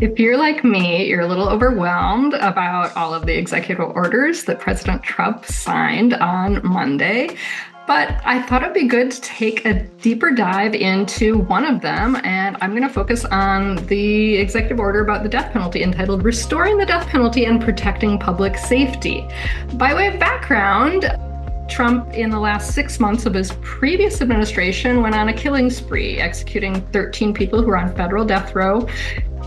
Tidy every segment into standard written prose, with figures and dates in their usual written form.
If you're like me, you're a little overwhelmed about all of the executive orders that President Trump signed on Monday. But I thought it'd be good to take a deeper dive into one of them. And I'm going to focus on the executive order about the death penalty entitled Restoring the Death Penalty and Protecting Public Safety. By way of background, Trump, in the last 6 months of his previous administration, went on a killing spree, executing 13 people who were on federal death row.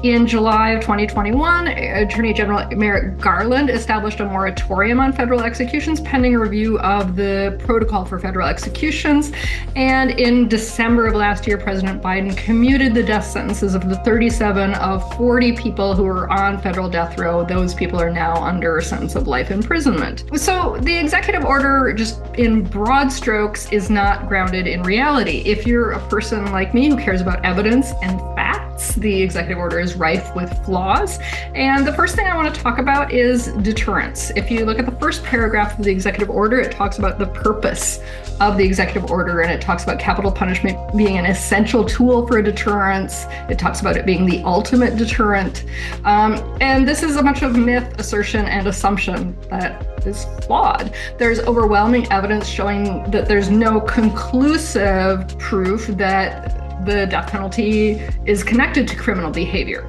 In July of 2021, Attorney General Merrick Garland established a moratorium on federal executions pending a review of the protocol for federal executions. And in December of last year, President Biden commuted the death sentences of the 37 of 40 people who were on federal death row. Those people are now under a sentence of life imprisonment. So the executive order, just in broad strokes, is not grounded in reality. If you're a person like me who cares about evidence and facts, the executive order is rife with flaws. And the first thing I want to talk about is deterrence. If you look at the first paragraph of the executive order, it talks about the purpose of the executive order, and it talks about capital punishment being an essential tool for deterrence. It talks about it being the ultimate deterrent. And this is a bunch of myth, assertion, and assumption that is flawed. There's overwhelming evidence showing that there's no conclusive proof that the death penalty is connected to criminal behavior.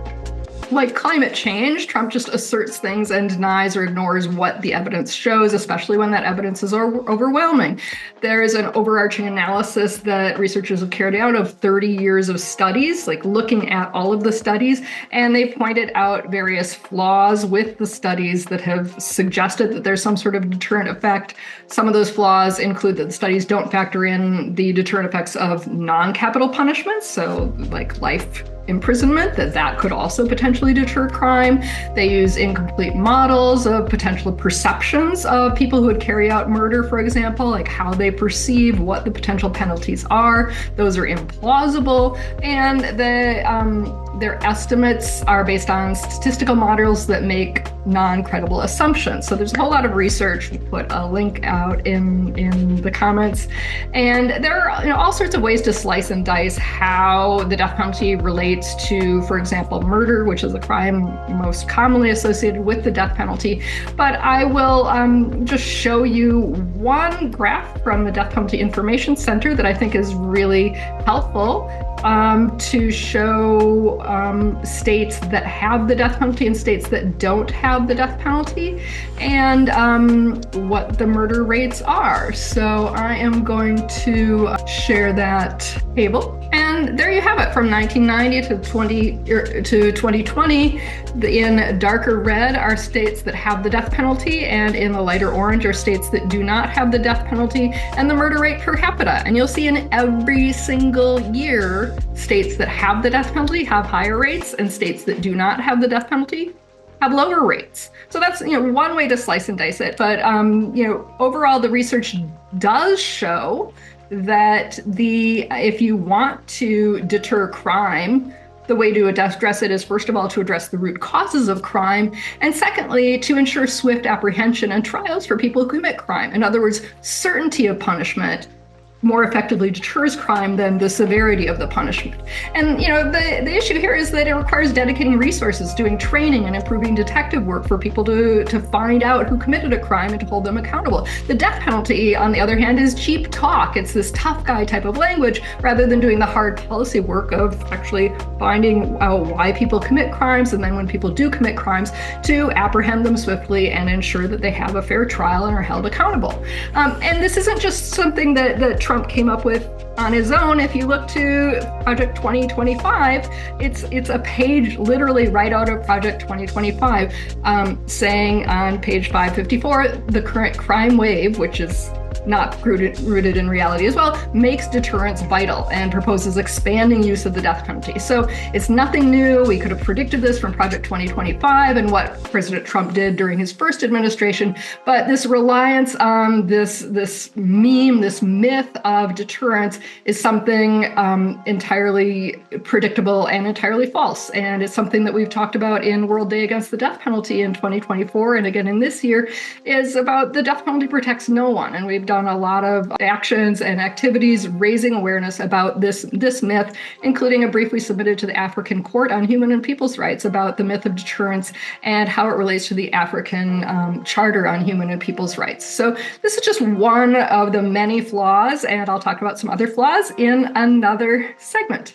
Like climate change, Trump just asserts things and denies or ignores what the evidence shows, especially when that evidence is overwhelming. There is an overarching analysis that researchers have carried out of 30 years of studies, like looking at all of the studies, and they pointed out various flaws with the studies that have suggested that there's some sort of deterrent effect. Some of those flaws include that the studies don't factor in the deterrent effects of non-capital punishments, so like life imprisonment, that could also potentially deter crime. They use incomplete models of potential perceptions of people who would carry out murder, for example, like how they perceive what the potential penalties are. Those are implausible, and their estimates are based on statistical models that make non-credible assumptions. So there's a whole lot of research. We put a link out in the comments, and there are all sorts of ways to slice and dice how the death penalty relates to, for example, murder, which is a crime most commonly associated with the death penalty. But I will just show you one graph from the Death Penalty Information Center that I think is really helpful to show states that have the death penalty and states that don't have the death penalty, and what the murder rates are. So I am going to share that table. And there you have it, from 1990 to 2020. In darker red are states that have the death penalty, and in the lighter orange are states that do not have the death penalty, and the murder rate per capita. And you'll see in every single year, states that have the death penalty have higher rates, and states that do not have the death penalty have lower rates. So that's one way to slice and dice it. But overall, the research does show that if you want to deter crime, the way to address it is, first of all, to address the root causes of crime, and secondly, to ensure swift apprehension and trials for people who commit crime. In other words, certainty of punishment more effectively deters crime than the severity of the punishment. And the issue here is that it requires dedicating resources, doing training and improving detective work for people to find out who committed a crime and to hold them accountable. The death penalty, on the other hand, is cheap talk. It's this tough guy type of language, rather than doing the hard policy work of actually finding out why people commit crimes, and then when people do commit crimes, to apprehend them swiftly and ensure that they have a fair trial and are held accountable. And this isn't just something that Trump came up with on his own. If you look to Project 2025, it's a page literally right out of Project 2025, saying on page 554, the current crime wave, which is not rooted in reality as well, makes deterrence vital and proposes expanding use of the death penalty. So it's nothing new. We could have predicted this from Project 2025 and what President Trump did during his first administration. But this reliance on this myth of deterrence is something entirely predictable and entirely false. And it's something that we've talked about in World Day Against the Death Penalty in 2024, and again in this year, is about the death penalty protects no one. And we've done a lot of actions and activities raising awareness about this myth, including a brief we submitted to the African Court on Human and People's Rights about the myth of deterrence and how it relates to the African Charter on Human and People's Rights. So this is just one of the many flaws, and I'll talk about some other flaws in another segment.